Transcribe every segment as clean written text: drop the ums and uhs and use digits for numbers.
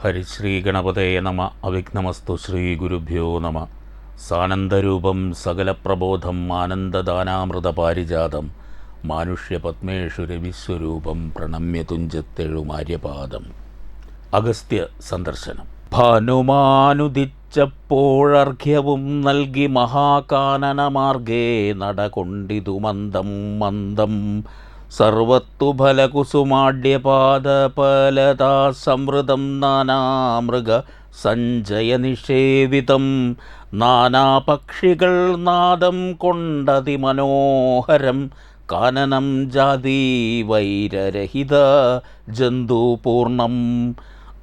ഹരിശ്രീ ഗണപതയെ നമ. അവിഘ്നമസ്തു. ശ്രീ ഗുരുഭ്യോ നമ. സാനന്ദരൂപം സകലപ്രബോധം ആനന്ദദാനാമൃത പാരിജാതം മാനുഷ്യപത്മേഷു രവിസ്വരൂപം പ്രണമ്യ തുഞ്ചത്തെഴുമാര്യപാദം. അഗസ്ത്യ സന്ദർശനം. ഭാനുമാനുദിച്ചപ്പോഴർഘ്യവും നൽകി മഹാകാനനമാർഗേ നടകൊണ്ടിതു മന്ദം മന്ദം സർവത്തു ഫലകുസുമാഢ്യപാദപലതാ സംവൃതം നാനാമൃഗ സഞ്ജയ നിഷേവിതം നാനാപക്ഷികൾ നാദം കൊണ്ടതിമനോഹരം കാനനം ജാതി വൈരരഹിത ജന്തുപൂർണം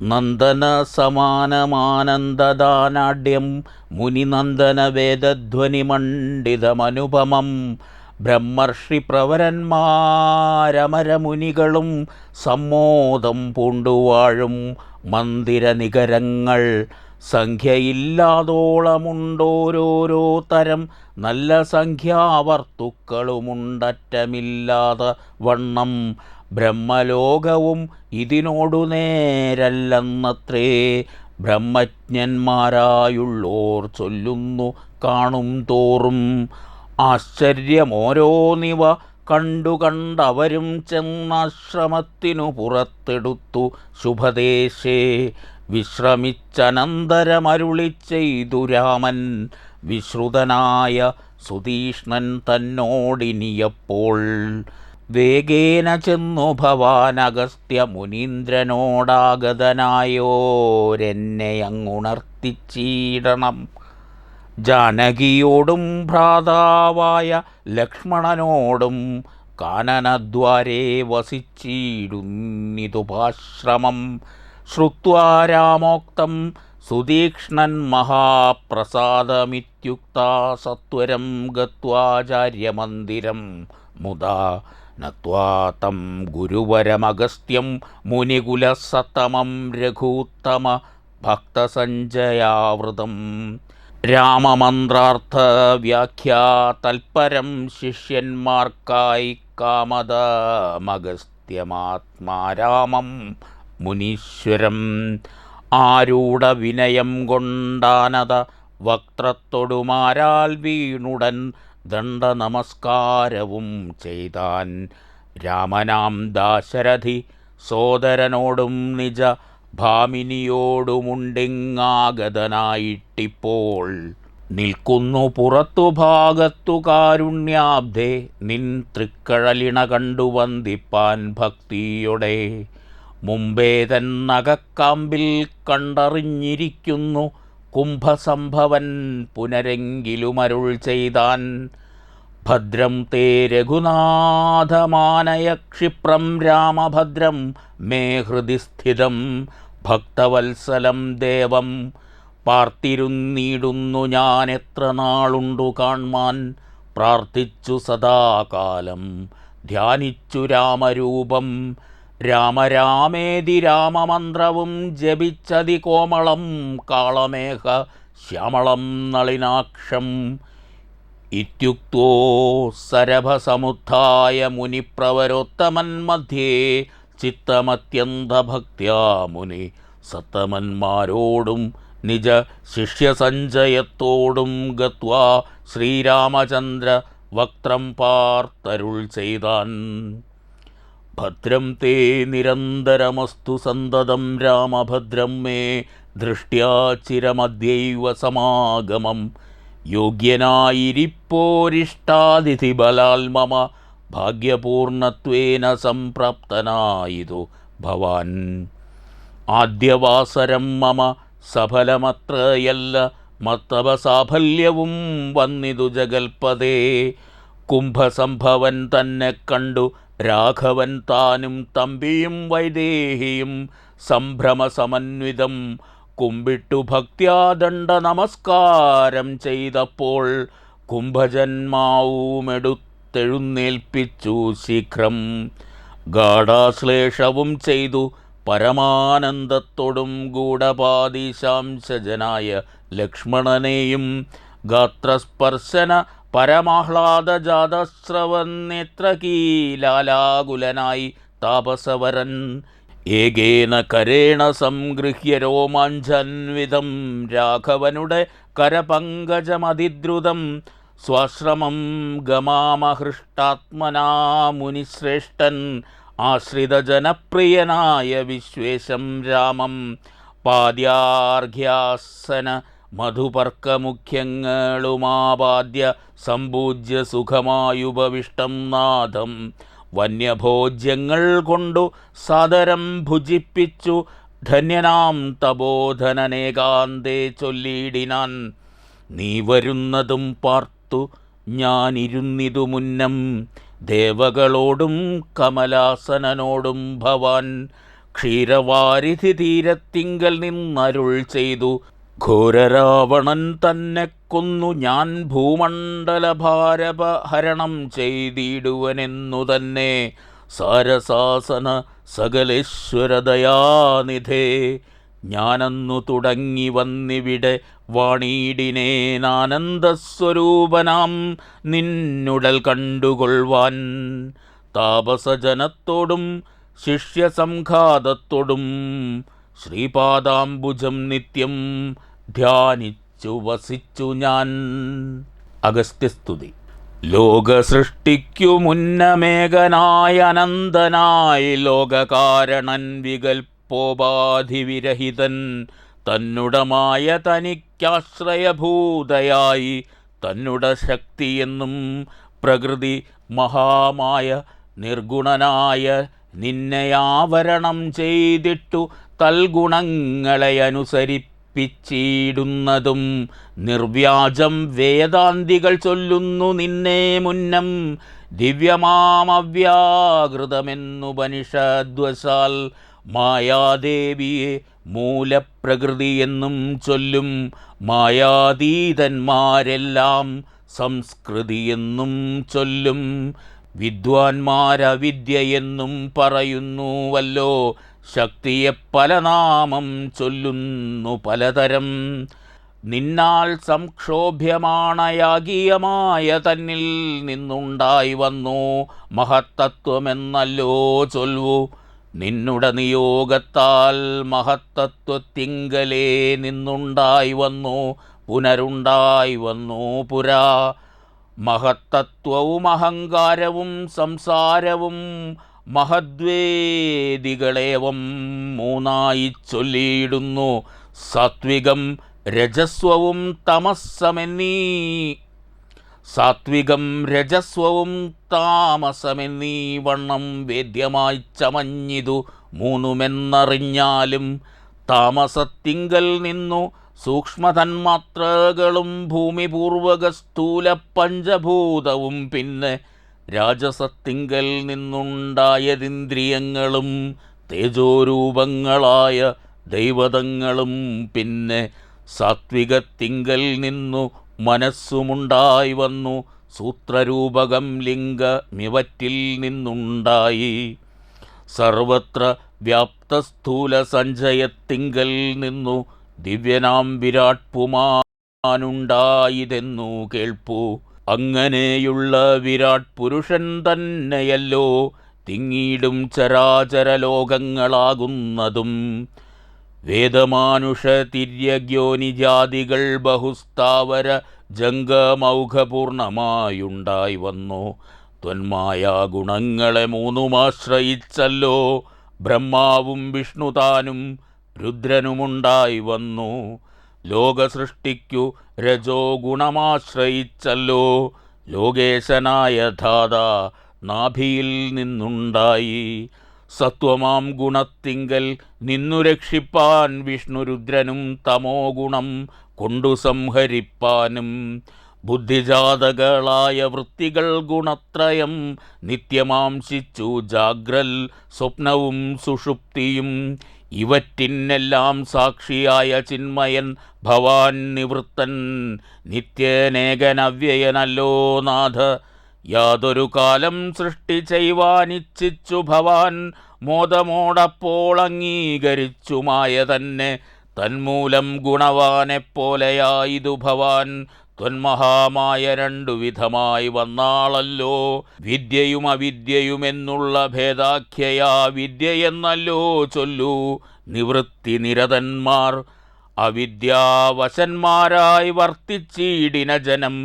നന്ദന സമാനമാനന്ദദാനാഢ്യം മുനിനന്ദന വേദധ്വനിമണ്ഡിതമനുപമം ബ്രഹ്മർഷി പ്രവരന്മാരമരമുനികളും സമ്മോദം പൂണ്ടുവാഴും മന്ദിരനികരങ്ങൾ സംഖ്യയില്ലാതോളമുണ്ടോരോരോ തരം നല്ല സംഖ്യാവർത്തുക്കളുമുണ്ടറ്റമില്ലാതെ വണ്ണം ബ്രഹ്മലോകവും ഇതിനോടു നേരല്ലെന്നത്രേ ബ്രഹ്മജ്ഞന്മാരായുള്ളോർ ചൊല്ലുന്നു കാണും തോറും. ആശ്ചര്യമോരോന്നിവ കണ്ടവരും ചെന്നാശ്രമത്തിനു പുറത്തെടുത്തു ശുഭദേശേ വിശ്രമിച്ചനന്തരമരുളി ചെയ്തു രാമൻ വിശ്രുതനായ സുതീഷ്ണൻ തന്നോടിനിയപ്പോൾ. വേഗേന ചെന്നു ഭവാൻ അഗസ്ത്യ മുനീന്ദ്രനോടാഗതനായോരെന്നെ അങ്ങുണർത്തിച്ചീടണം. ജാനകിയോടും ഭ്രാതാവായ ലക്ഷ്മണനോടും കാനനദ്വാരേ വസിച്ചിടുന്നിതുപാശ്രമം. ശ്രുത്വാ രാമോക്തം സുതീക്ഷ്ണൻ മഹാപ്രസാദമിത്യുക്താ സത്വരം ഗത്വാചാര്യമന്ദിരം മുദാ നത്വാ തം ഗുരുവരമഗസ്ത്യം മുനികുലസത്തമം രഘൂത്തമ ഭക്തസഞ്ജയാവൃതം. രാമമന്ത്രാർത്ഥ വ്യാഖ്യാ തൽപരം ശിഷ്യന്മാർക്കായി കാമദമഗസ്ത്യമാത്മാരാമം മുനീശ്വരം. ആരൂഢ വിനയം കൊണ്ടാനത വക്ത്രത്തൊടുമാരാൽ വീണുടൻ ദണ്ഡ നമസ്കാരവും ചെയ്താൻ. രാമനാം ദാശരഥി സോദരനോടും നിജ ഭാമിനിയോടുമുണ്ടിങ്ങാഗതനായിട്ടിപ്പോൾ. നിൽക്കുന്നു പുറത്തു ഭാഗത്തു കാരുണ്യാബ്ധേ നിൻ തൃക്കഴലിണ കണ്ടു വന്ദിപ്പാൻ ഭക്തിയോടെ. മുമ്പേ തന്നകക്കാമ്പിൽ കണ്ടറിഞ്ഞിരിക്കുന്നു കുംഭസംഭവൻ പുനരെങ്കിലുമരുൾ ചെയ്താൻ. ഭദ്രം തേ രഘുനാഥമാനയ ക്ഷിപ്രം രാമഭദ്രം മേ ഹൃദി സ്ഥിതം. ഭക്തവത്സലം ദേവം പാർത്തിരുന്നിടുന്നു ഞാൻ എത്ര നാളുണ്ടു കാൺമാൻ. പ്രാർത്ഥിച്ചു സദാകാലം ധ്യാനിച്ചു രാമരൂപം. രാമരാമേതി രാമമന്ത്രവും ജപിച്ചതി കോമളം കാളമേഘ ശ്യാമളം നളിനാക്ഷം. ഇത്യുക്തോ സരഭസമുത്ഥായ മുനിപ്രവരോത്തമൻ മധ്യേ ചിത്തമത്യന്തഭക്ത്യാ മുനി സത്തമന്മാരോടും നിജ ശിഷ്യസഞ്ജയത്തോടും ഗത്വാ ശ്രീരാമചന്ദ്ര വക്ത്രം പാർത്തരുൾ ചെയ്താൻ. ഭദ്രം തേ നിരന്തരമസ്തു സന്തതം രാമഭദ്രം മേ ദൃഷ്ട്യാ ചിരമദ്യൈവ സമാഗമം. യോഗ്യനായിരിപ്പോരിഷ്ടാതിഥി ബലാൽ മമ ഭാഗ്യപൂർണത്വേന സംപ്രാപ്തനായിതു ഭവാൻ. ആദ്യവാസരം മമ സഫലമത്രയല്ല മത്തവസാഫല്യവും വന്നിതു ജഗൽപദേ. കുംഭസംഭവൻ തന്നെ കണ്ടു രാഘവൻ താനും തമ്പിയും വൈദേഹിയും സംഭ്രമസമന്വിതം കുമ്പിട്ടു ഭക്ത്യാദണ്ഡ നമസ്കാരം ചെയ്തപ്പോൾ. കുംഭജന്മാവുമെടുത്തെഴുന്നേൽപ്പിച്ചു ശീഘ്രം. ഗാഢാശ്ലേഷവും ചെയ്തു പരമാനന്ദത്തോടും ഗൂഢപാദീശാംശജനായ ലക്ഷ്മണനെയും. ഗാത്രസ്പർശന പരമാഹ്ലാദജാതസ്രവന്നേത്രകീലാലാകുലനായി താപസവരൻ ഏകേന കരേണ സംഗൃഹ്യ രോമാഞ്ചാൻവിതം രാഘവനുടെ കരപങ്കജമതിദ്രുതം സ്വാശ്രമം ഗമാമഹൃഷ്ടാത്മനാ മുനിശ്രേഷ്ഠൻ ആശ്രിതജനപ്രിയനായ വിശ്വേശം രാമം പാദ്യാർഘ്യാസന മധുപർക്കമുഖ്യങ്ങളുമാപാദ്യ സമ്പൂജ്യ സുഖമായുപവിഷ്ടം നാഥം വന്യഭോജ്യങ്ങൾ കൊണ്ടു സാദരം ഭുജിപ്പിച്ചു ധന്യനാം തപോധനനേകാന്തേ ചൊല്ലിയിടിനാൻ. നീ വരുന്നതും പാർത്തു ഞാനിരുന്നിതു മുന്നം ദേവകളോടും കമലാസനനോടും ഭവാൻ ക്ഷീരവാരിധി തീരത്തിങ്കൽ നിന്നരുൾ ചെയ്തു. ഘോരരാവണൻ തന്നെ കൊന്നു ഞാൻ ഭൂമണ്ഡലഭാരപഹരണം ചെയ്തിടുവനെന്നു തന്നെ സാരസാസന സകലേശ്വരദയാനിധേ ഞാനന്നു തുടങ്ങി വന്നിവിടെ വാണീടിനേനാനന്ദസ്വരൂപനാം നിന്നുടൽ കണ്ടുകൊള്ളുവാൻ. താപസജനത്തോടും ശിഷ്യസംഘാതത്തോടും ശ്രീപാദാംബുജം നിത്യം ധ്യാനിച്ചു വസിച്ചു ഞാൻ. അഗസ്ത്യസ്തുതി. ലോകസൃഷ്ടിക്കു മുന്നമേകനായ അനന്തനായി ലോകകാരണൻ വികൽപ്പോപാധിവിരഹിതൻ തന്നുടമായ തനിക്കാശ്രയഭൂതയായി തന്നുട ശക്തിയെന്നും പ്രകൃതി മഹാമായ നിർഗുണനായ നിന്നെയാവരണം ചെയ്തിട്ടു തൽഗുണങ്ങളെ അനുസരിപ്പിച്ചിടുന്നതും നിർവ്യാജം വേദാന്തികൾ ചൊല്ലുന്നു നിന്നെ മുന്നം ദിവ്യമാമവ്യാകൃതമെന്നുപനിഷദ്വശാൽ മായാദേവിയെ മൂലപ്രകൃതിയെന്നും ചൊല്ലും. മായാതീതന്മാരെല്ലാം സംസ്കൃതിയെന്നും ചൊല്ലും. വിദ്വാൻമാരവിദ്യയെന്നും പറയുന്നുവല്ലോ. ശക്തിയെ പല നാമം ചൊല്ലുന്നു പലതരം. നിന്നാൽ സംക്ഷോഭ്യമാണയാഗീയമായ തന്നിൽ നിന്നുണ്ടായി വന്നു മഹത്തത്വമെന്നല്ലോ ചൊൽവു. നിന്നുട നിയോഗത്താൽ മഹത്തത്വത്തിങ്കലേ നിന്നുണ്ടായി വന്നു പുനരുണ്ടായി വന്നു പുരാ. മഹത്തത്വവും അഹങ്കാരവും സംസാരവും മഹദ്വേദികളേവം മൂന്നായി ചൊല്ലിയിടുന്നു. സാത്വികം രജസ്വവും താമസമെന്നീ വണ്ണം വേദ്യമായി ചമഞ്ഞിതു മൂന്നുമെന്നറിഞ്ഞാലും താമസത്തിങ്കൽ നിന്നു സൂക്ഷ്മതന്മാത്രകളും ഭൂമിപൂർവക സ്ഥൂല പഞ്ചഭൂതവും പിന്നെ രാജസത്തിങ്കൽ നിന്നുണ്ടായതിന്ദ്രിയങ്ങളും തേജോരൂപങ്ങളായ ദൈവതങ്ങളും പിന്നെ സാത്വികത്തിങ്കൽ നിന്നു മനസ്സുമുണ്ടായി വന്നു സൂത്രരൂപകം ലിംഗമിവറ്റിൽ നിന്നുണ്ടായി. സർവത്ര വ്യാപ്തസ്ഥൂല സഞ്ചയത്തിങ്കൽ നിന്നു ദിവ്യനാം വിരാട് പുമാനുണ്ടായതെന്നു കേൾപ്പു. അങ്ങനെയുള്ള വിരാട് പുരുഷൻ തന്നെയല്ലോ തിങ്ങിയിടും ചരാചര ലോകങ്ങളാകുന്നതും. വേദമാനുഷ തിര്യഗ്യോനിജാതികൾ ബഹുസ്ഥാവര ജംഗമൗഘപൂർണമായുണ്ടായി വന്നു. ത്വന്മായ ഗുണങ്ങളെ മൂന്നുമാശ്രയിച്ചല്ലോ ബ്രഹ്മാവും വിഷ്ണുതാനും രുദ്രനുമുണ്ടായി വന്നു. ലോകസൃഷ്ടിക്കു രജോ ഗുണമാശ്രയിച്ചല്ലോ ലോകേശനായ ധാത നാഭിയിൽ നിന്നുണ്ടായി. സത്വമാം ഗുണത്തിങ്കൽ നിന്നു രക്ഷിപ്പാൻ വിഷ്ണുരുദ്രനും തമോ ഗുണം കൊണ്ടു സംഹരിപ്പാനും. ബുദ്ധിജാതകളായ വൃത്തികൾ ഗുണത്രയം നിത്യമാംശിച്ചു ജാഗ്രൽ സ്വപ്നവും സുഷുപ്തിയും. ഇവറ്റിനെല്ലാം സാക്ഷിയായ ചിന്മയൻ ഭവാൻ നിവൃത്തൻ നിത്യനേകനവ്യയനല്ലോ നാഥ. യാതൊരു കാലം സൃഷ്ടി ചെയ്യുവാനിച്ഛിച്ചു ഭവാൻ മോദമോടപ്പോൾ അംഗീകരിച്ചുമായ തന്നെ തന്മൂലം ഗുണവാനെപ്പോലെയായിതു ഭവാൻ ത്വന്മഹാമായ രണ്ടു വിധമായി വന്നാളല്ലോ. വിദ്യയും അവിദ്യയുമെന്നുള്ള ഭേദാഖ്യയാ വിദ്യയെന്നല്ലോ ചൊല്ലൂ. നിവൃത്തി നിരതന്മാർ അവിദ്യാവശന്മാരായി വർത്തിച്ചീടിന ജനം.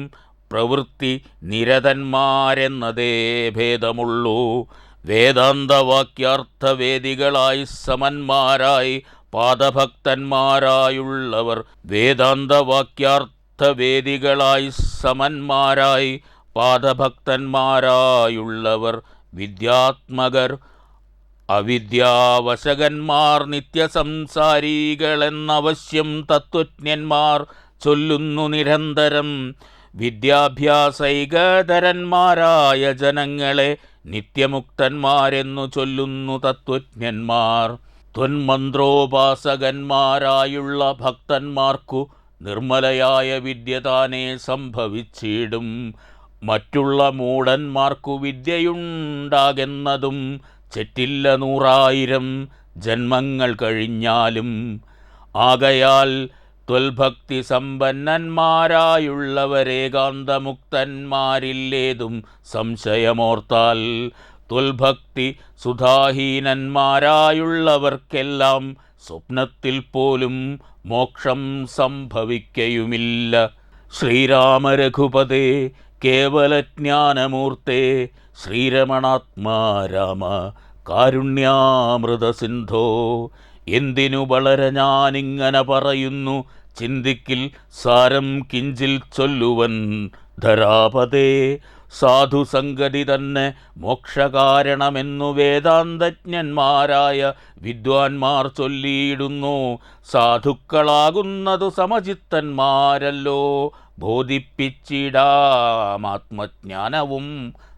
പ്രവൃത്തി നിരതന്മാരെന്നതേ ഭേദമുള്ളൂ. വേദാന്തവാക്യാർത്ഥവേദികളായി സമന്മാരായി പാദഭക്തന്മാരായുള്ളവർ. വേദാന്തവാക്യാർത്ഥവേദികളായി സമന്മാരായി പാദഭക്തന്മാരായുള്ളവർ വിദ്യാത്മകർ. അവിദ്യാവശകന്മാർ നിത്യസംസാരികളെന്നവശ്യം തത്വജ്ഞന്മാർ ചൊല്ലുന്നു നിരന്തരം. വിദ്യാഭ്യാസൈകധരന്മാരായ ജനങ്ങളെ നിത്യമുക്തന്മാരെന്നു ചൊല്ലുന്നു തത്വജ്ഞന്മാർ. ത്വന്മന്ത്രോപാസകന്മാരായുള്ള ഭക്തന്മാർക്കു നിർമ്മലയായ വിദ്യ താനേ സംഭവിച്ചിടും. മറ്റുള്ള മൂഢന്മാർക്കു വിദ്യയുണ്ടാകുന്നതും ചെറ്റില്ല 100,000 ജന്മങ്ങൾ കഴിഞ്ഞാലും. ആകയാൽ ത്വൽഭക്തി സമ്പന്നന്മാരായുള്ളവരേകാന്തമുക്തന്മാരില്ലേതും സംശയമോർത്താൽ. ത്വൽഭക്തി സുധാഹീനന്മാരായുള്ളവർക്കെല്ലാം സ്വപ്നത്തിൽ പോലും മോക്ഷം സംഭവിക്കയുമില്ല. ശ്രീരാമരഘുപതേ കേവലജ്ഞാനമൂർത്തേ ശ്രീരമണാത്മാ രാമ കാരുണ്യാമൃതസിന്ധോ. എന്തിനു വളരെ ഞാനിങ്ങനെ പറയുന്നു ചിന്തിക്കിൽ സാരം കിഞ്ചിൽ ചൊല്ലുവൻ ധരാപതേ. സാധുസംഗതി തന്നെ മോക്ഷകാരണമെന്നു വേദാന്തജ്ഞന്മാരായ വിദ്വാൻമാർ ചൊല്ലിയിടുന്നു. സാധുക്കളാകുന്നതു സമചിത്തന്മാരല്ലോ. ബോധിപ്പിച്ചിടാമാത്മജ്ഞാനവും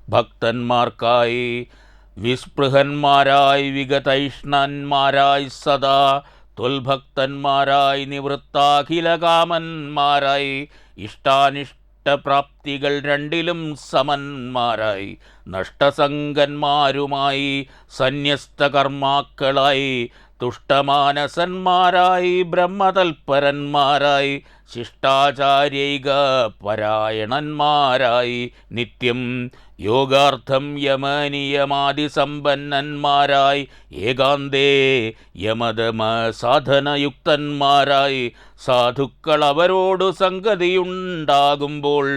ഭക്തന്മാർക്കായി. വിസ്പൃഹന്മാരായി വിഗതൈഷ്ണന്മാരായി സദാ ത്വൽഭക്തന്മാരായി നിവൃത്താഖിലകാമന്മാരായി ഇഷ്ടാനിഷ്ടപ്രാപ്തികൾ രണ്ടിലും സമന്മാരായി നഷ്ടസംഗന്മാരുമായി സന്യസ്തകർമാക്കളായി തുഷ്ടമാനസന്മാരായി ബ്രഹ്മതൽപരന്മാരായി ശിഷ്ടാചാര്യൈക പരായണന്മാരായി നിത്യം യോഗാർത്ഥം യമനിയമാദിസമ്പന്നന്മാരായി ഏകാന്തേ യമദമ സാധനയുക്തന്മാരായി സാധുക്കൾ അവരോടു സംഗതിയുണ്ടാകുമ്പോൾ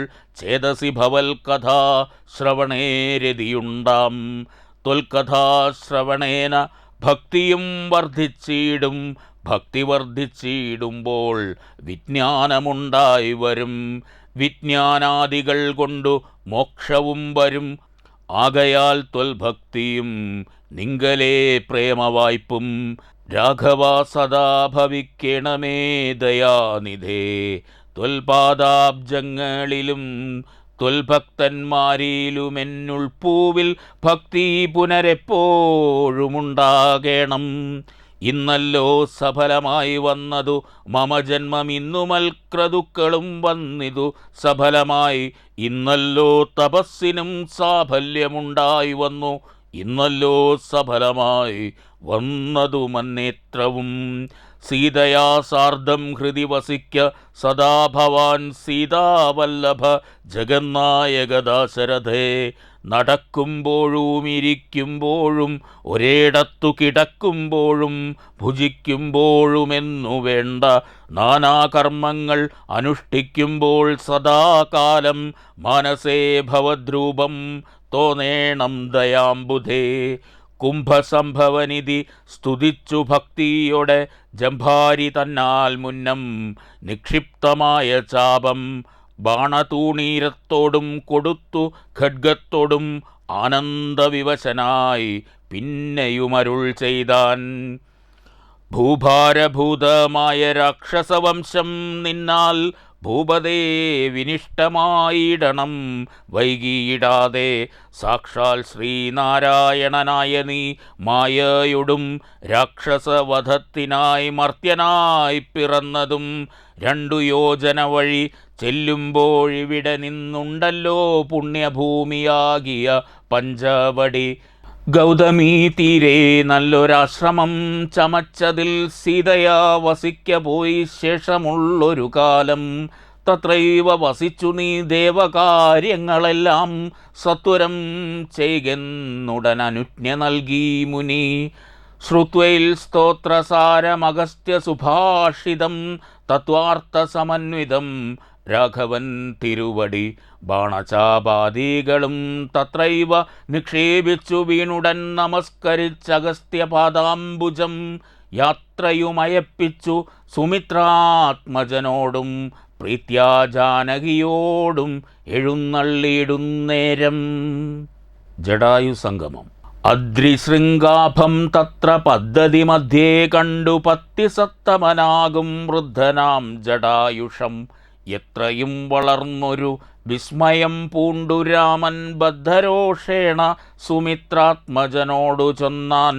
ചേതസി ഭവൽ കഥാ ശ്രവണേ രതിയുണ്ടാം. ത്വൽകഥാശ്രവണേന ഭക്തിയും വർദ്ധിച്ചിടും. ഭക്തി വർദ്ധിച്ചിടുമ്പോൾ വിജ്ഞാനമുണ്ടായി വരും. വിജ്ഞാനാദികൾ കൊണ്ടു മോക്ഷവും വരും. ആകയാൽ ത്വൽഭക്തിയും നിങ്കലേ പ്രേമവായ്പും. രാഘവ സദാ ഭവിക്കണമേ ദയാനിധേ. ത്വൽപാദാബ്ജങ്ങളിലും ത്വൽഭക്തന്മാരിലുമെന്നുൾപ്പൂവിൽ ഭക്തി പുനരെപ്പോഴുമുണ്ടാകണം. ഇന്നല്ലോ സഫലമായി വന്നതു മമ ജന്മം. ഇന്നുമൽക്രതുക്കളും വന്നിതു സഫലമായി. ഇന്നല്ലോ തപസ്സിനും സാഫല്യമുണ്ടായി വന്നു. ഇന്നല്ലോ സഫലമായി വന്നതു മന്നേത്രവും. സീതയാ സാർദ്ധം ഹൃദി വസിക്ക സദാ ഭവാൻ സീതാവല്ലഭ ജഗന്നായക ദാശരഥേ. നടക്കുമ്പോഴും ഇരിക്കുമ്പോഴും ഒരേടത്തു കിടക്കുമ്പോഴും ഭുജിക്കുമ്പോഴുമെന്നു വേണ്ട നാനാകർമ്മങ്ങൾ അനുഷ്ഠിക്കുമ്പോൾ സദാകാലം മനസേ ഭവദ്രൂപം തോന്നേണം ദയാംബുധേ. കുംഭസംഭവനിധി സ്തുതിച്ചു ഭക്തിയോടെ ജംഭാരി തന്നാൽ മുന്നം നിക്ഷിപ്തമായ ചാപം ബാണതൂണീരത്തോടും കൊടുത്തു ഖഡ്ഗത്തോടും ആനന്ദവിവശനായി പിന്നെയുമരുൾ ചെയ്താൻ. ഭൂഭാരഭൂതമായ രാക്ഷസവംശം നിന്നാൽ ഭൂപതേ വിനിഷ്ടമായിടണം വൈകിയിടാതെ. സാക്ഷാൽ ശ്രീനാരായണനായ നീ മായയൊടും രാക്ഷസവധത്തിനായി മർത്യനായി പിറന്നതും 2 യോജന വഴി ചെല്ലുമ്പോഴിവിടെ നിന്നുണ്ടല്ലോ പുണ്യഭൂമിയാകിയ പഞ്ചവടി. ഗൗതമീ തീരെ നല്ലൊരാശ്രമം ചമച്ചതിൽ സീതയാ വസിക്ക പോയി ശേഷമുള്ളൊരു കാലം. തത്രൈവ വസിച്ചു നീ ദേവകാര്യങ്ങളെല്ലാം സത്വരം ചെയ്കെന്നുടനനുജ്ഞ നൽകി മുനി. ശ്രുത്വൈൽ സ്തോത്രസാരമഗസ്ത്യ സുഭാഷിതം തത്വാർത്ഥസമന്വിതം രാഘവൻ തിരുവടി ബാണചാപാദികളും തത്രൈവ നിക്ഷേപിച്ചു വീണുടൻ നമസ്കരിച്ചഗസ്ത്യപാദാംബുജം യാത്രയുമയപ്പിച്ചു സുമിത്രാത്മജനോടും പ്രീത്യാ ജാനകിയോടും എഴുന്നള്ളിയിടുന്നേരം. ജടായു സംഗമം. അദ്രിശൃംഗാഭം തത്ര പദ്ധതി മധ്യേ കണ്ടു പത്തിസത്തമനാകും വൃദ്ധനാം ജടായുഷം എത്രയും വളർന്നൊരു വിസ്മയം പൂണ്ടു രാമൻ ബദ്ധരോഷേണ സുമിത്രാത്മജനോടു ചൊന്നാൻ.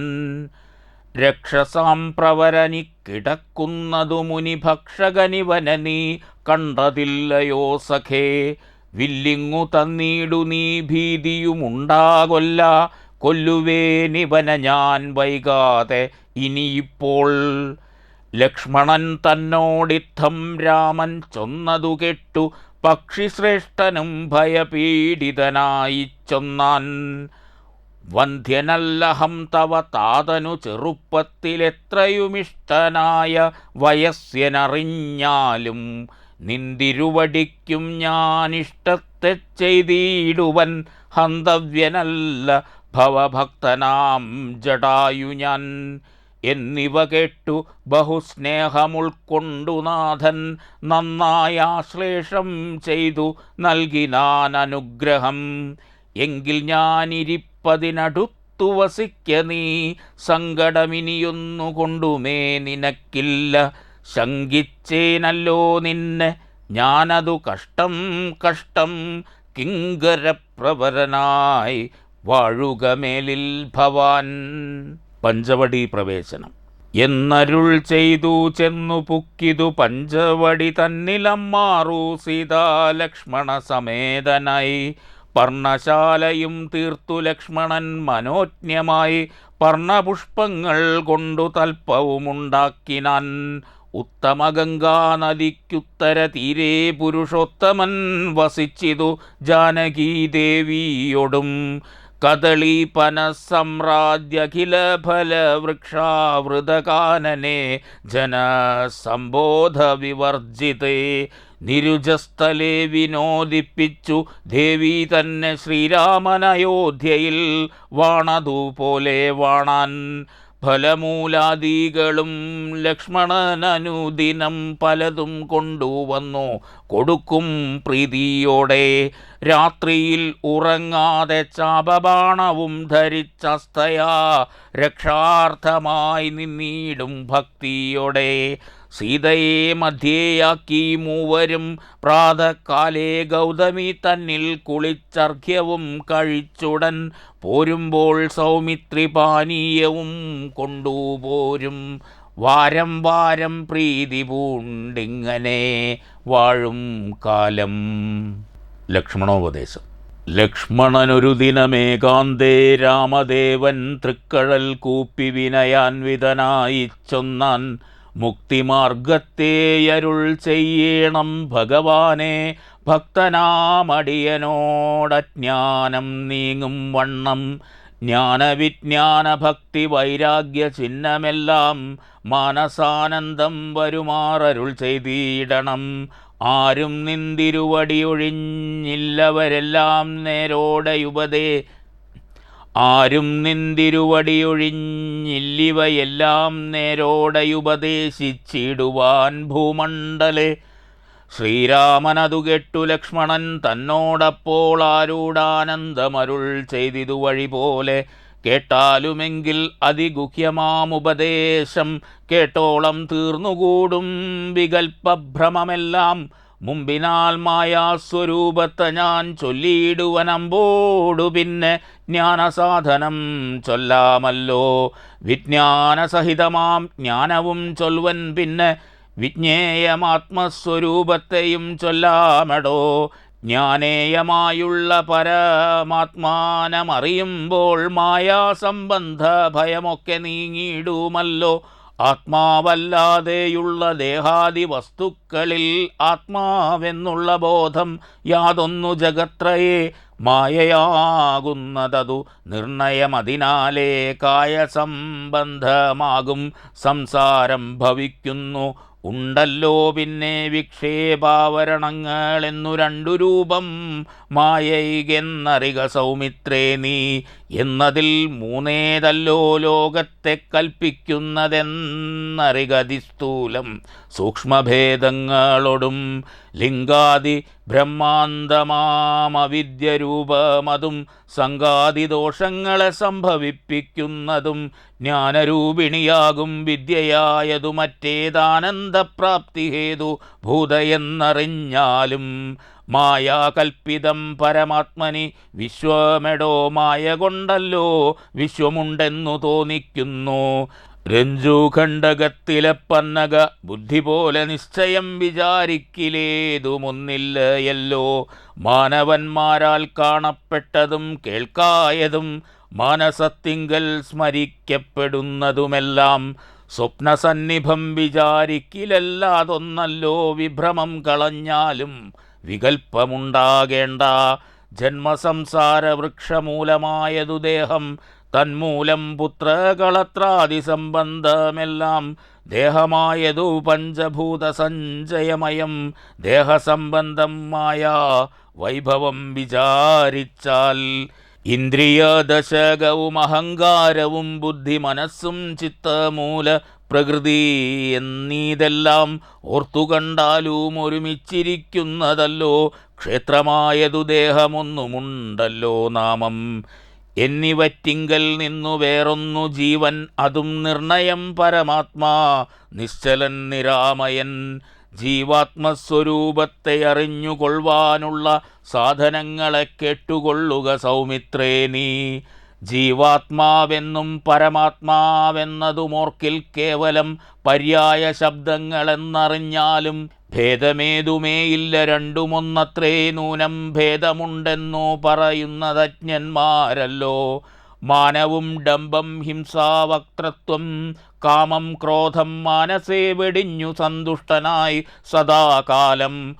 രക്ഷസാം പ്രവരനി കിടക്കുന്നതു മുനിഭക്ഷകനിവന നീ കണ്ടതില്ലയോ സഖേ. വില്ലിങ്ങു തന്നീടു നീ ഭീതിയുമുണ്ടാകൊല്ല, കൊല്ലുവേനിവന ഞാൻ വൈകാതെ ഇനിയിപ്പോൾ. ലക്ഷ്മണൻ തന്നോടിത്തം രാമൻ ചൊന്നതു കേട്ടു പക്ഷിശ്രേഷ്ഠനും ഭയപീഡിതനായി ചൊന്നാൻ. വന്ധ്യനല്ലഹം തവ താതനു ചെറുപ്പത്തിലെത്രയുമിഷ്ടനായ വയസ്യനറിഞ്ഞാലും നിന്തിരുവടിക്കും ഞാനിഷ്ടത്തെ ചെയ്തിടുവൻ ഹന്തവ്യനല്ല ഭവഭക്തനാം ജടായു ഞാൻ. എന്നിവ കേട്ടു ബഹുസ്നേഹമുൾക്കൊണ്ടു നാഥൻ നന്നായാശ്ലേഷം ചെയ്തു നൽകിനാൻ അനുഗ്രഹം. എങ്കിൽ ഞാനിരിപ്പതിനടുത്തു വസിക്ക നീ, സങ്കടമിനിയൊന്നു കൊണ്ടുമേ നിനക്കില്ല. ശങ്കിച്ചേനല്ലോ നിന്നെ ഞാനതു കഷ്ടം കഷ്ടം, കിങ്കരപ്രവരനായി വാഴുകമേലിൽ ഭവാൻ. പഞ്ചവടി പ്രവേശനം. എന്നരുൾ ചെയ്തു ചെന്നു പുക്കിതു പഞ്ചവടി തന്നിലമ്മാറു സീതാലക്ഷ്മണ സമേതനായി. പർണശാലയും തീർത്തു ലക്ഷ്മണൻ മനോജ്ഞമായി, പർണപുഷ്പങ്ങൾ കൊണ്ടു തൽപ്പവുമുണ്ടാക്കിനാൻ. ഉത്തമഗംഗാ നദിക്കുത്തര തീരെ പുരുഷോത്തമൻ വസിച്ചിതു ജാനകീദേവിയോടും. കദളീപനസമ്രാജ്യഖില ഫലവൃക്ഷാവൃതകാനനെ ജനസംബോധ വിവർജിതേ. നിരുജസ്ഥലേ വിനോദിപ്പിച്ചു ദേവി തന്നെ ശ്രീരാമനയോധ്യയിൽ വാണതുപോലെ വാണാൻ. ഫലമൂലാദികളും ലക്ഷ്മണനനുദിനം പലതും കൊണ്ടുവന്നു കൊടുക്കും പ്രീതിയോടെ. രാത്രിയിൽ ഉറങ്ങാതെ ചാപബാണവും ധരിച്ചസ്തയാ രക്ഷാർത്ഥമായി നിന്നീടും ഭക്തിയോടെ. സീതയെ മധ്യേയാക്കി മൂവരും പ്രാതകാലേ ഗൗതമി തന്നിൽ കുളിച്ചർഘ്യവും കഴിച്ചുടൻ പോരുമ്പോൾ സൗമിത്രി പാനീയവും കൊണ്ടുപോരും. വാരം വാരം പ്രീതി പൂണ്ടിങ്ങനെ വാഴും കാലം. ലക്ഷ്മണോപദേശം. ലക്ഷ്മണനൊരു ദിനമേകാന്തേ രാമദേവൻ തൃക്കഴൽ കൂപ്പി വിനയാൻവിതനായി ചൊന്നാൻ. മുക്തിമാർഗത്തേയരുൾ ചെയ്യണം ഭഗവാനെ, ഭക്തനാമടിയനോടജ്ഞാനം നീങ്ങും വണ്ണം. ജ്ഞാനവിജ്ഞാന ഭക്തി വൈരാഗ്യ ചിഹ്നമെല്ലാം മാനസാനന്ദം വരുമാറരുൾ ചെയ്തിടണം. ആരും നിന്തിരുവടിയൊഴിഞ്ഞില്ലവരെല്ലാം നേരോടയുപദേ ആരും നിന്തിരുവടിയൊഴിഞ്ഞില്ലിവയെല്ലാം നേരോടയുപദേശിച്ചിടുവാൻ ഭൂമണ്ഡലെ. ശ്രീരാമനതു കേട്ടു ലക്ഷ്മണൻ തന്നോടപ്പോൾ ആരൂഢാനന്ദമരുൾ ചെയ്തിതു വഴി പോലെ. കേട്ടാലുമെങ്കിൽ അതിഗുഹ്യമാമുപദേശം കേട്ടോളം തീർന്നുകൂടും വികൽപ്പഭ്രമമെല്ലാം. മുമ്പിനാൽ മായാസ്വരൂപത്തെ ഞാൻ ചൊല്ലിയിടുവനമ്പോടു പിന്നെ ജ്ഞാനസാധനം ചൊല്ലാമല്ലോ. വിജ്ഞാനസഹിതമാം ജ്ഞാനവും ചൊൽവൻ പിന്നെ വിജ്ഞേയമാത്മസ്വരൂപത്തെയും ചൊല്ലാമെടോ. ജ്ഞാനേയമായുള്ള പരമാത്മാനമറിയുമ്പോൾ മായാസംബന്ധ ഭയമൊക്കെ നീങ്ങിയിടുമല്ലോ. ആത്മാവല്ലാതെയുള്ള ദേഹാദി വസ്തുക്കളിൽ ആത്മാവെന്നുള്ള ബോധം യാതൊന്നു ജഗത്രയെ മായയാകുന്നതതു നിർണയമതിനാലേ കായസംബന്ധമാകും സംസാരം ഭവിക്കുന്നു. ഉണ്ടല്ലോ പിന്നെ വിക്ഷേപാവരണങ്ങളെന്നു രണ്ടു രൂപം മായൈകെന്നറിക സൗമിത്രേ നീ. എന്നതിൽ മൂന്നേതല്ലോ ലോകത്തെ കൽപ്പിക്കുന്നതെന്നറികതിസ്ഥൂലം സൂക്ഷ്മഭേദങ്ങളോടും ലിംഗാദി ബ്രഹ്മാന്തമാമവിദ്യരൂപമതും സംഘാതിദോഷങ്ങളെ സംഭവിപ്പിക്കുന്നതും ജ്ഞാനരൂപിണിയാകും വിദ്യയായതു മറ്റേതാനന്ദപ്രാപ്തി ഹേതു ഭൂതയെന്നറിഞ്ഞാലും മായാകൽപ്പിതം പരമാത്മനി വിശ്വമെടോ മായ കൊണ്ടല്ലോ വിശ്വമുണ്ടെന്നു തോന്നിക്കുന്നു. രഞ്ജുഖണ്ഡകത്തിലെ പന്നക ബുദ്ധി പോലെ നിശ്ചയം വിചാരിക്കിലേതുമൊന്നില്ലയല്ലോ. മാനവന്മാരാൽ കാണപ്പെട്ടതും കേൾക്കായതും മാനസത്തിങ്കൽ സ്മരിക്കപ്പെടുന്നതുമെല്ലാം സ്വപ്നസന്നിഭം വിചാരിക്കിലല്ലാതൊന്നല്ലോ. വിഭ്രമം കളഞ്ഞാലും വികൽപ്പമുണ്ടാകേണ്ട. ജന്മസംസാര വൃക്ഷമൂലമായതു ദേഹം, തന്മൂലം പുത്രകളത്രാദി സംബന്ധമെല്ലാം. ദേഹമായതു പഞ്ചഭൂത സഞ്ചയമയം, ദേഹസംബന്ധം മായ വൈഭവം വിചാരിച്ചാൽ. ഇന്ദ്രിയദശകവും അഹങ്കാരവും ബുദ്ധി മനസ്സും ചിത്തമൂല പ്രകൃതി എന്നീതെല്ലാം ഓർത്തുകണ്ടാലും ഒരുമിച്ചിരിക്കുന്നതല്ലോ. ക്ഷേത്രമായതു ദേഹമൊന്നുമുണ്ടല്ലോ നാമം എന്നിവറ്റിങ്കൽ നിന്നു വേറൊന്നു ജീവൻ, അതും നിർണയം പരമാത്മാ നിശ്ചലൻ നിരാമയൻ. ജീവാത്മസ്വരൂപത്തെ അറിഞ്ഞുകൊള്ളുവാനുള്ള സാധനങ്ങളെ കേട്ടുകൊള്ളുക സൗമിത്രേ നീ. ജീവാത്മാവെന്നും പരമാത്മാവെന്നതുമോർക്കിൽ കേവലം പര്യായ ശബ്ദങ്ങളെന്നറിഞ്ഞാലും ഭേദമേതുമേയില്ല, രണ്ടുമൊന്നത്രേ. നൂനം ഭേദമുണ്ടെന്നു പറയുന്നതജ്ഞന്മാരല്ലോ. മാനവും ഡംബം ഹിംസാവക്തൃത്വം കാമം ക്രോധം മാനസേ വെടിഞ്ഞു സന്തുഷ്ടനായി സദാകാലം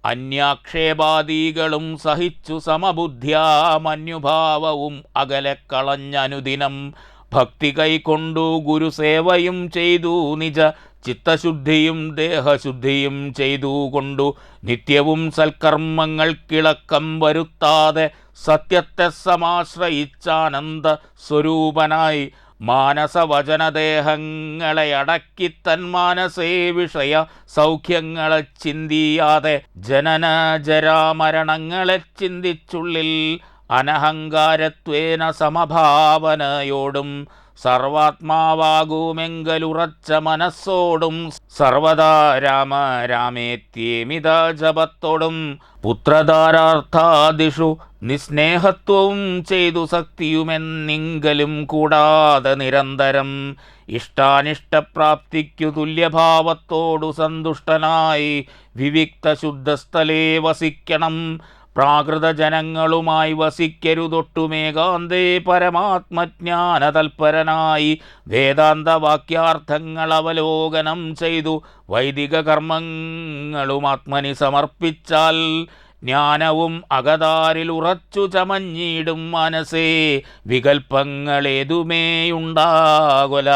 അന്യാക്ഷേപാദികളും സഹിച്ചു സമബുദ്ധ്യാ മന്യുഭാവവും അകലെ കളഞ്ഞനുദിനം ഭക്തി കൈക്കൊണ്ടു ഗുരുസേവയും ചെയ്തു നിജ ചിത്തശുദ്ധിയും ദേഹശുദ്ധിയും ചെയ്തുകൊണ്ടു നിത്യവും സൽക്കർമ്മങ്ങൾക്കിളക്കം വരുത്താതെ സത്യത്തെ സമാശ്രയിച്ചാനന്ദ സ്വരൂപനായി മാനസവചനദേഹങ്ങളെ അടക്കി തന്മാനസേ വിഷയ സൗഖ്യങ്ങളെ ചിന്തിയാതെ ജനന ജരാമരണങ്ങളെ ചിന്തിച്ചുള്ളിൽ അനഹങ്കാരത്വേന സമഭാവനയോടും സർവാത്മാവാകുമെങ്കലുറച്ച മനസ്സോടും സർവദാ രാമ രാമേത്യേമിത ജപത്തോടും പുത്രധാരാർത്ഥാദിഷു നിസ്നേഹത്വവും ചെയ്തു സക്തിയുമെന്നിങ്കലും കൂടാതെ നിരന്തരം ഇഷ്ടാനിഷ്ടപ്രാപ്തിക്കു തുല്യഭാവത്തോടു സന്തുഷ്ടനായി വിവിക്ത ശുദ്ധസ്ഥലേ വസിക്കണം. പ്രാകൃതജനങ്ങളുമായി വസിക്കരുതൊട്ടുമേകാന്തേ പരമാത്മജ്ഞാനതൽപരനായി വേദാന്ത വാക്യാർത്ഥങ്ങൾ അവലോകനം ചെയ്തു വൈദിക കർമ്മങ്ങളും ആത്മനി സമർപ്പിച്ചാൽ ജ്ഞാനവും അകതാരിൽ ഉറച്ചു ചമഞ്ഞിടും മനസ്സേ വികൽപ്പങ്ങളേതുമേയുണ്ടാകൊല.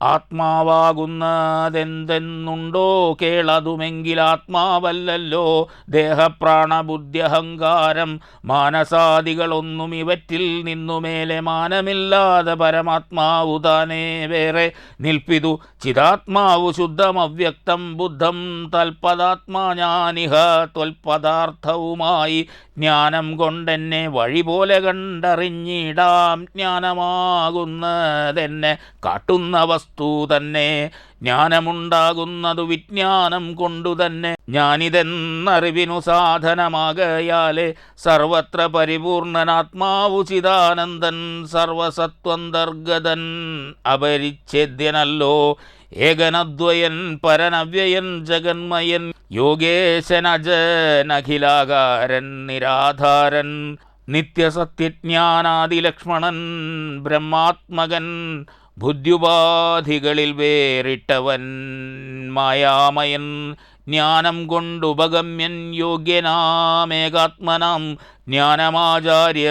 ആത്മാവാകുന്നതെന്തെന്നുണ്ടോ കേളതുമെങ്കിൽ ആത്മാവല്ലല്ലോ ദേഹപ്രാണബുദ്ധ്യഹങ്കാരം മാനസാദികളൊന്നും ഇവറ്റിൽ നിന്നുമേലെ മാനമില്ലാതെ പരമാത്മാവു താനേ വേറെ നിൽപ്പിതു ചിതാത്മാവു ശുദ്ധമവ്യക്തം ബുദ്ധം തൽപദാത്മാ ഞാനിഹ ത്വൽപദാർത്ഥവുമായി ജ്ഞാനം കൊണ്ടെന്നെ വഴി പോലെ കണ്ടറിഞ്ഞിടാം. ജ്ഞാനമാകുന്നതെന്നെ കാട്ടുന്ന വസ്തു തന്നെ ജ്ഞാനമുണ്ടാകുന്നതു വിജ്ഞാനം കൊണ്ടുതന്നെ. ഞാനിതെന്നറിവിനു സാധനമാകയാലേ സർവത്ര പരിപൂർണനാത്മാവു ചിദാനന്ദൻ സർവസത്വന്തർഗതൻ അപരിച്ഛേദ്യനല്ലോ. ഏകനദ്വയൻ പരനവ്യയൻ ജഗന്മയൻ യോഗേശനജനഖിലാകാരൻ നിരാധാരൻ നിത്യസത്യജ്ഞാനാദിലക്ഷ്മണൻ ബ്രഹ്മാത്മകൻ ബുദ്ധ്യുപാധികളിൽ വേറിട്ടവൻ മായാമയൻ ജ്ഞാനം കൊണ്ടുപഗമ്യൻ യോഗ്യനാമേകാത്മനാം ജ്ഞാനമാചാര്യ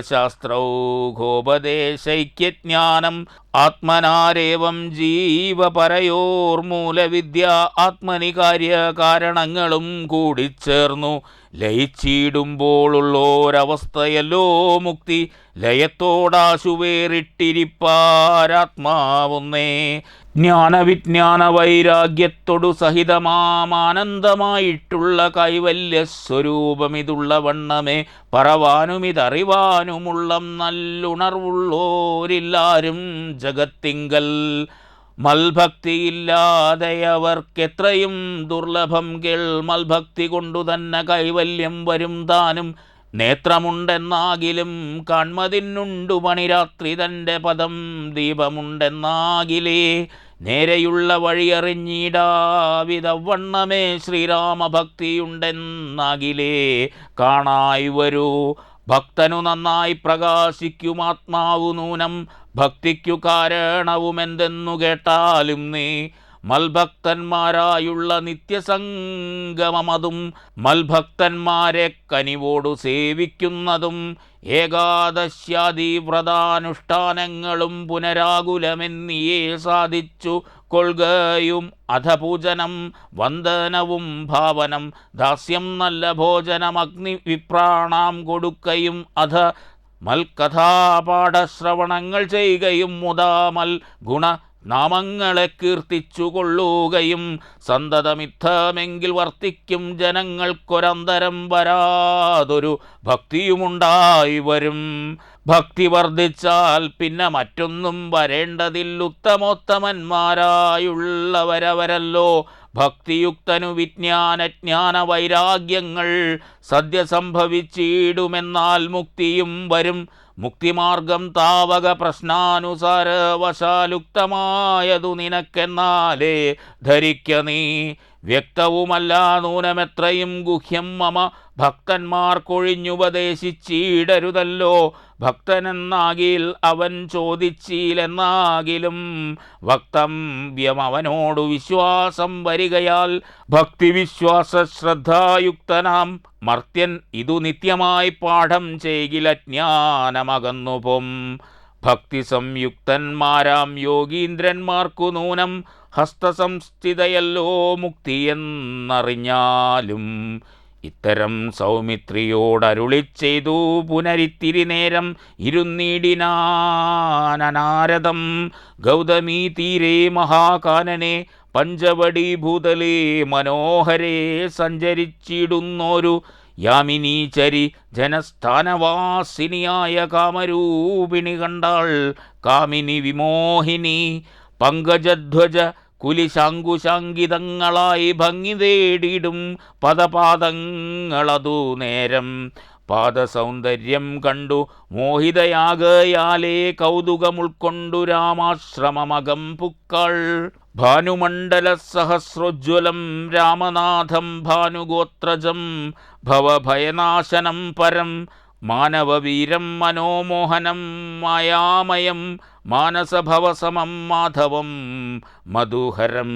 ശാസ്ത്രൗഘോപദേശൈക്യജ്ഞാനം ആത്മനാരേവം ജീവപരയോർമൂലവിദ്യ ആത്മനി കാര്യകാരണങ്ങളും കൂടിച്ചേർന്നു ലയിച്ചിടുമ്പോഴുള്ളോരവസ്ഥയല്ലോ മുക്തി ലയത്തോടാശു വേറിട്ടിരിപ്പാരാത്മാവുന്നേ ജ്ഞാനവിജ്ഞാന വൈരാഗ്യത്തോടു സഹിതമാനന്ദമായിട്ടുള്ള കൈവല്യസ്വരൂപമിതുള്ള വണ്ണമേ പറവാനുമിതറിവാനുമുള്ളം നല്ലുണർവുള്ളോരില്ലാരും ജഗത്തിങ്കൽ മൽഭക്തിയില്ലാതെയവർക്കെത്രയും ദുർലഭം കേൾ മൽഭക്തി കൊണ്ടു തന്നെ കൈവല്യം വരും താനും നേത്രമുണ്ടെന്നാകിലും കാൺമതിനുണ്ടു മണിരാത്രി തൻ്റെ പദം ദീപമുണ്ടെന്നാകിലേ നേരെയുള്ള വഴിയറിഞ്ഞിടാവിധവണ്ണമേ ശ്രീരാമഭക്തിയുണ്ടെന്നാകിലേ കാണായി വരൂ ഭക്തനു നന്നായി പ്രകാശിക്കുമാത്മാവു നൂനം ഭക്തിക്കു കാരണവുമെന്തെന്നു കേട്ടാലും നീ മൽഭക്തന്മാരായുള്ള നിത്യസംഗമതും മൽഭക്തന്മാരെ കനിവോടു സേവിക്കുന്നതും ഏകാദശ്യാദി വ്രതാനുഷ്ഠാനങ്ങളും പുനരാകുലമെന്നിയേ സാധിച്ചു കൊൾകയും അധപൂജനം വന്ദനവും ഭാവനം ദാസ്യം നല്ല ഭോജനം അഗ്നി വിപ്രാണാം കൊടുക്കയും അധ മൽകഥാപാഠശ്രവണങ്ങൾ ചെയ്യുകയും മുതാമൽ ഗുണ നാമങ്ങളെ കീർത്തിച്ചു കൊള്ളുകയും സന്തതമിത്തമെങ്കിൽ വർത്തിക്കും ജനങ്ങൾക്കൊരന്തരം വരാതൊരു ഭക്തിയുമുണ്ടായി വരും ഭക്തി വർദ്ധിച്ചാൽ പിന്നെ മറ്റൊന്നും വരേണ്ടതില്ലുത്തമോത്തമന്മാരായുള്ളവരവരല്ലോ ഭക്തിയുക്തനു വിജ്ഞാന വൈരാഗ്യങ്ങൾ സദ്യ സംഭവിച്ചിടുമെന്നാൽ മുക്തിയും വരും മുക്തിമാർഗം താവക പ്രശ്നാനുസാരവശാലുക്തമായതു നിനക്കെന്നാലേ ധരിക്ക നീ വ്യക്തവുമല്ല നൂനമെത്രയും ഗുഹ്യം മമ ഭക്തന്മാർക്കൊഴിഞ്ഞുപദേശിച്ചിടരുതല്ലോ ഭക്തനെന്നാകിൽ അവൻ ചോദിച്ചില്ലെന്നാകിലും വക്തവ്യം അവനോടു വിശ്വാസം വരികയാൽ ഭക്തിവിശ്വാസ ശ്രദ്ധായുക്തനാം മർത്യൻ ഇതു നിത്യമായി പാഠം ചെയ്കിലജ്ഞാനമകന്നുപൊം ഭക്തി സംയുക്തന്മാരാം യോഗീന്ദ്രന്മാർക്കു നൂനം ഹസ്തസംസ്ഥിതയല്ലോ മുക്തിയെന്നറിഞ്ഞാലും ഇത്തരം സൗമിത്രിയോടരുളിച്ചെയ്തു പുനരിത്തിരി നേരം ഇരുന്നീടിനാനനാരദം ഗൗതമീ തീരെ മഹാകാനനെ പഞ്ചവടി ഭൂതലേ മനോഹരേ സഞ്ചരിച്ചിടുന്നോരു യാമിനീചരി ജനസ്ഥാനവാസിനിയായ കാമരൂപിണി കണ്ടാൾ കാമിനി വിമോഹിനി പങ്കജധ്വജ കുലിശാങ്കുശാങ്കിതങ്ങളായി ഭംഗി തേടിയിടും പദപാദങ്ങളതു നേരം പാദസൗന്ദര്യം കണ്ടു മോഹിതയാകയാലേ കൗതുകമുൾക്കൊണ്ടു രാമാശ്രമമകം പുക്കൾ ഭാനുമണ്ഡല സഹസ്രോജ്വലം രാമനാഥം ഭാനുഗോത്രജം ഭവഭയനാശനം പരം മാനവവീരം മനോമോഹനം മായാമയം മാനസഭവസമം മാധവം മധുഹരം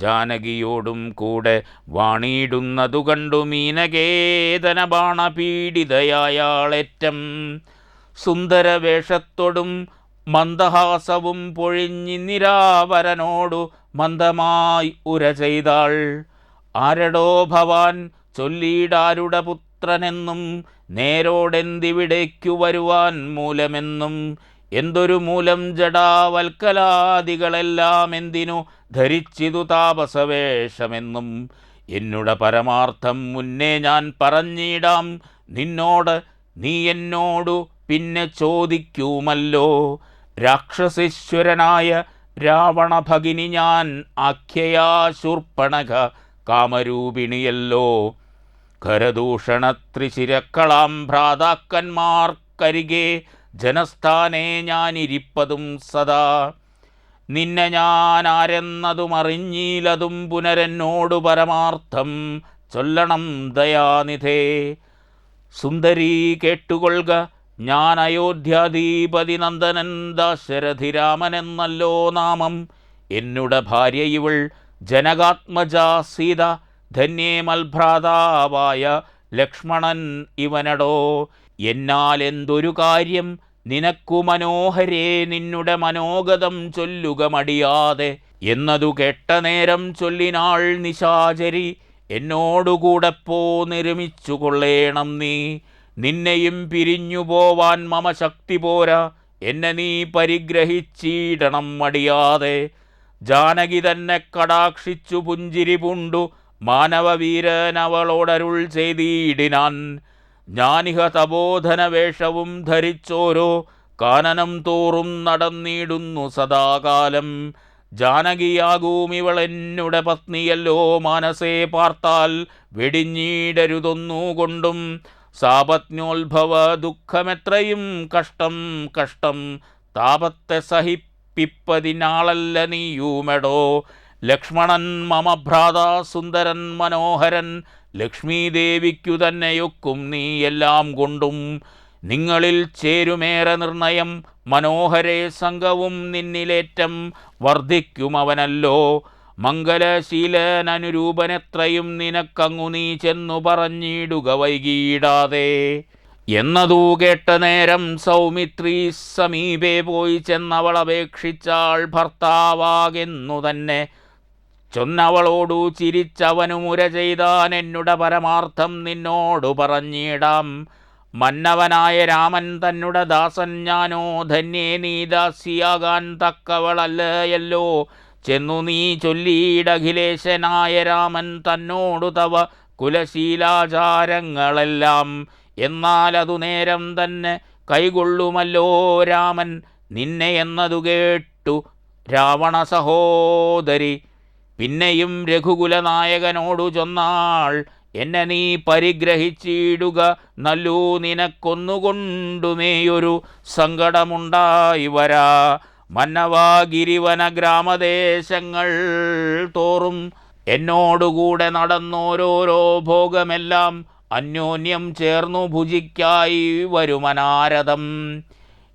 ജാനകിയോടും കൂടെ വാണിയിടുന്നതു കണ്ടു മീനകേതന ബാണപീഡിതയാളേറ്റം സുന്ദരവേഷത്തോടും മന്ദഹാസവും പൊഴിഞ്ഞിരാവരനോടു മന്ദമായി ഉര ചെയ്താൾ ആരടോ ഭവാൻ ചൊല്ലിയിടാരുടെ പുത്രനെന്നും നേരോടെന്തിവിടേക്കു വരുവാൻ മൂലമെന്നും എന്തൊരു മൂലം ജഡാവൽക്കലാദികളെല്ലാം എന്തിനു ധരിച്ചിതു താപസവേഷമെന്നും എന്നുടെ പരമാർത്ഥം മുന്നേ ഞാൻ പറഞ്ഞിടാം നിന്നോട് നീ എന്നോടു പിന്നെ ചോദിക്കുമല്ലോ രാക്ഷസേശ്വരനായ രാവണഭഗിനി ഞാൻ ആഖ്യയാ ശൂർപ്പണഖ കാമരൂപിണിയല്ലോ ഖരദൂഷണത്രിശിരക്കളാം ഭ്രാതാക്കന്മാർക്കരികെ ജനസ്ഥാനെ ഞാനിരിപ്പതും സദാ നിന്നെ ഞാൻ ആരെന്നതും അറിഞ്ഞീലതും പുനരെന്നോടു പരമാർത്ഥം ചൊല്ലണം ദയാനിധേ സുന്ദരീ കേട്ടുകൊള്ളുക ഞാൻ അയോധ്യാധിപതി നന്ദനൻ ദാശരഥിരാമൻ എന്നല്ലോ നാമം. എന്നുടെ ഭാര്യ ഇവൾ ജനകാത്മജ സീത, ധന്യേ മൽഭ്രാതാവായ ലക്ഷ്മണൻ ഇവനടോ. എന്നാൽ എന്തൊരു കാര്യം നിനക്കു മനോഹരേ, നിന്നുടെ മനോഗതം ചൊല്ലുക മടിയാതെ. എന്നതു കേട്ട നേരം ചൊല്ലിനാൾ നിശാചരി, എന്നോടുകൂടെ നിർമ്മിച്ചു കൊള്ളേണം നീ. നിന്നെയും പിരിഞ്ഞു പോവാൻ മമ ശക്തി പോരാ, എന്നെ നീ പരിഗ്രഹിച്ചിടണം മടിയാതെ. ജാനകി തന്നെ കടാക്ഷിച്ചു പുഞ്ചിരി പൂണ്ടു മാനവവീരൻ അവളോടരുൾ ചെയ്തിടിനാൻ. ഞാനിഹ തപോധന വേഷവും ധരിച്ചോരോ കാനനം തോറും നടന്നിടുന്നു സദാകാലം. ജാനകിയാകൂം ഇവളെന്നുടെ പത്നിയല്ലോ, മാനസേ പാർത്താൽ വെടിഞ്ഞിടരുതൊന്നുകൊണ്ടും. സാപത്ന്യോത്ഭവ ദുഃഖമെത്രയും കഷ്ടം കഷ്ടം, താപത്തെ സഹിപ്പിപ്പതിനാളല്ല നീയുമെടോ. ലക്ഷ്മണൻ മമ ഭ്രാത സുന്ദരൻ മനോഹരൻ, ലക്ഷ്മീദേവിക്കു തന്നെയൊക്കും നീ എല്ലാം കൊണ്ടും. നിങ്ങളിൽ ചേരുമേറെ നിർണയം മനോഹരേ, സംഘവും നിന്നിലേറ്റം വർദ്ധിക്കും അവനല്ലോ. മംഗലശീലനനുരൂപനെത്രയും നിനക്കങ്ങു നീ ചെന്നു പറഞ്ഞിടുക വൈകിയിടാതെ. എന്നതു കേട്ട നേരം സൗമിത്രി സമീപേ പോയി ചെന്നവളപേക്ഷിച്ചാൾ ഭർത്താവാകെന്നു തന്നെ. ചൊന്നവളോടു ചിരിച്ചവനു മുര ചെയ്താൻ, എന്നുടെ പരമാർത്ഥം നിന്നോടു പറഞ്ഞിടാം. മന്നവനായ രാമൻ തന്നുടെ ദാസൻ ഞാനോ, ധന്യേ നീ ദാസിയാകാൻ തക്കവളല്ലയല്ലോ. ചെന്നു നീ ചൊല്ലിയിടഖിലേശനായ രാമൻ തന്നോടു തവ കുലശീലാചാരങ്ങളെല്ലാം. എന്നാൽ അതു നേരം തന്നെ കൈകൊള്ളുമല്ലോ രാമൻ നിന്നെ എന്നതു കേട്ടു രാവണ സഹോദരി. പിന്നെയും രഘുകുലനായകനോടു ചൊന്നാൾ, എന്നെ നീ പരിഗ്രഹിച്ചിടുക നല്ലു, നിനക്കൊന്നുകൊണ്ടുമേയൊരു സങ്കടമുണ്ടായി വരാ. മന്നവാഗിരിവന ഗ്രാമദേശങ്ങൾ തോറും എന്നോടുകൂടെ നടന്നോരോരോ ഭോഗമെല്ലാം അന്യോന്യം ചേർന്നു ഭുജിക്കായി വരുമനാരദം.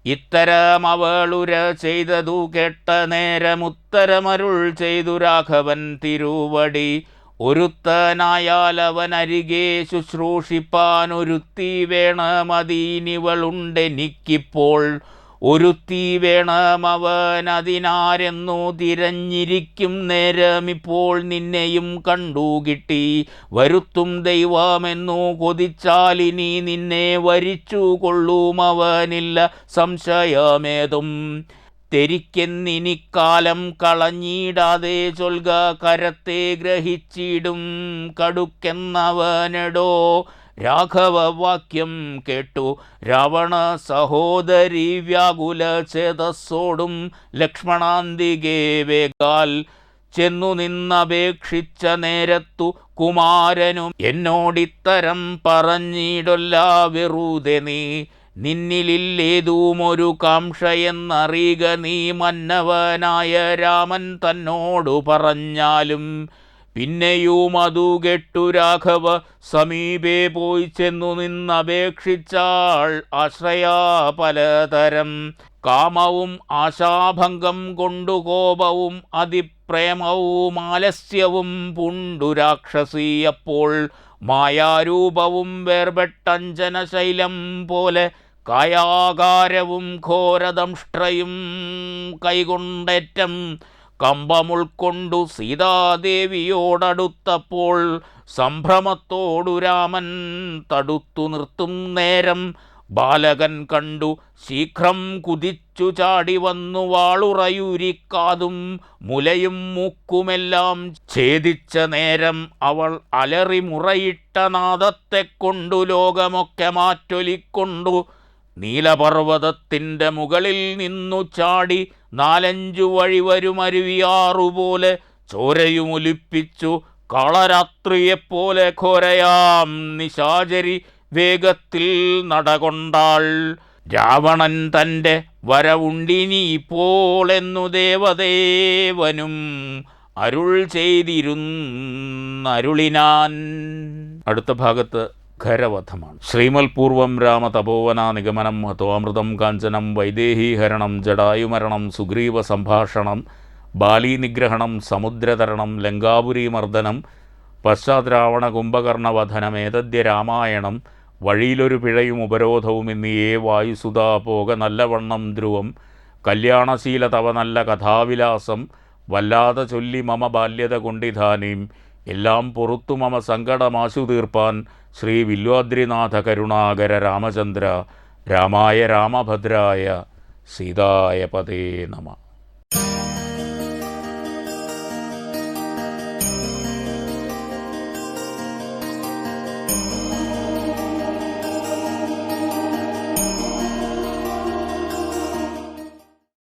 ഇത്തരം അവളുര ചെയ്തതു കേട്ട നേരമുത്തരമരുൾ ചെയ്തു രാഘവൻ തിരുവടി. ഒരുത്തനായാൽ അവനരികെ ശുശ്രൂഷിപ്പാൻ ഒരുത്തി വേണമതീനിവളുണ്ടെനിക്കിപ്പോൾ. ഒരുത്തി വേണമവൻ അതിനാരെന്നു തിരഞ്ഞിരിക്കും നേരമിപ്പോൾ നിന്നെയും കണ്ടു കിട്ടി. വരുത്തും ദൈവമെന്നു കൊതിച്ചാലിനി നിന്നെ വരിച്ചു കൊള്ളുമവനില്ല സംശയമേതും. തെരിക്കെന്നിനിക്കാലം കളഞ്ഞിടാതെ ചൊൽക, കരത്തെ ഗ്രഹിച്ചിടും കടുക്കെന്നവനെടോ. രാഘവവാക്യം കേട്ടു രാവണ സഹോദരി വ്യാകുല ചേതസ്സോടും ലക്ഷ്മണാന്തികേ വേഗാൽ ചെന്നു നിന്നപേക്ഷിച്ച നേരത്തു കുമാരനും എന്നോടിത്തരം പറഞ്ഞിടൊല്ല വെറുതെ നീ. നിന്നിലില്ലേതുമൊരു കാംക്ഷയെന്നറിയുക നീ, മന്നവനായ രാമൻ തന്നോടു പറഞ്ഞാലും. പിന്നെയും അതു കെട്ടു രാഘവ സമീപേ പോയി ചെന്നു നിന്നപേക്ഷിച്ചാൾ ആശ്രയാ പലതരം. കാമവും ആശാഭംഗം കൊണ്ടു കോപവും അതിപ്രേമവും ആലസ്യവും പുണ്ടു രാക്ഷസി. അപ്പോൾ മായാരൂപവും വേർപെട്ടഞ്ജനശൈലം പോലെ കായാകാരവും ഘോരദംഷ്ട്രയും കൈകൊണ്ടേറ്റം കമ്പമുൾക്കൊണ്ടു സീതാദേവിയോടടുത്തപ്പോൾ സംഭ്രമത്തോടു രാമൻ തടുത്തു നിർത്തും നേരം ബാലകൻ കണ്ടു ശീഘ്രം കുതിച്ചു ചാടി വന്നു വാളുറയൂരിക്കാതും മുലയും മൂക്കുമെല്ലാം ഛേദിച്ച നേരം അവൾ അലറി മുറയിട്ട നാദത്തെ കൊണ്ടു ലോകമൊക്കെ മാറ്റൊലിക്കൊണ്ടു നീലപർവ്വതത്തിൻ്റെ മുകളിൽ നിന്നു ചാടി 4-5 വഴി വരുമരുവിയാറുപോലെ ചോരയുമൊലിപ്പിച്ചു കാളരാത്രിയെപ്പോലെ ഘോരയാം നിശാചരി വേഗത്തിൽ നടകൊണ്ടാൾ. രാവണൻ തൻ്റെ വരവുണ്ടിനിപ്പോളെന്നു ദേവദേവനും അരുൾ ചെയ്തിരുന്നരുളിനാൻ. അടുത്ത ഭാഗത്ത് ഖരവധമാണ്. ശ്രീമൽപൂർവം രാമ തപോവന നിഗമനം ഹതോമൃതം കാഞ്ചനം വൈദേഹീഹരണം ജടായുമരണം സുഗ്രീവ സംഭാഷണം ബാലീനിഗ്രഹണം സമുദ്രതരണം ലങ്കാപുരീമർദ്ദനം പശ്ചാദ്രാവണ കുംഭകർണവധനമേതദ്യ രാമായണം വഴിയിലൊരു പിഴയും ഉപരോധവും എന്നീയേ വായുസുതാ പോക നല്ലവണ്ണം ധ്രുവം കല്യാണശീല തവ നല്ല കഥാവിലാസം വല്ലാതെ ചൊല്ലി മമ ബാല്യത കൊണ്ടിധാനീം എല്ലാം പൊറുത്തു മമ സങ്കടമാശു തീർപ്പാൻ ശ്രീ വില്വാദ്രിനാഥ കരുണാകര രാമചന്ദ്ര രാമായ രാമഭദ്രായ സീതായ പതേ നമ.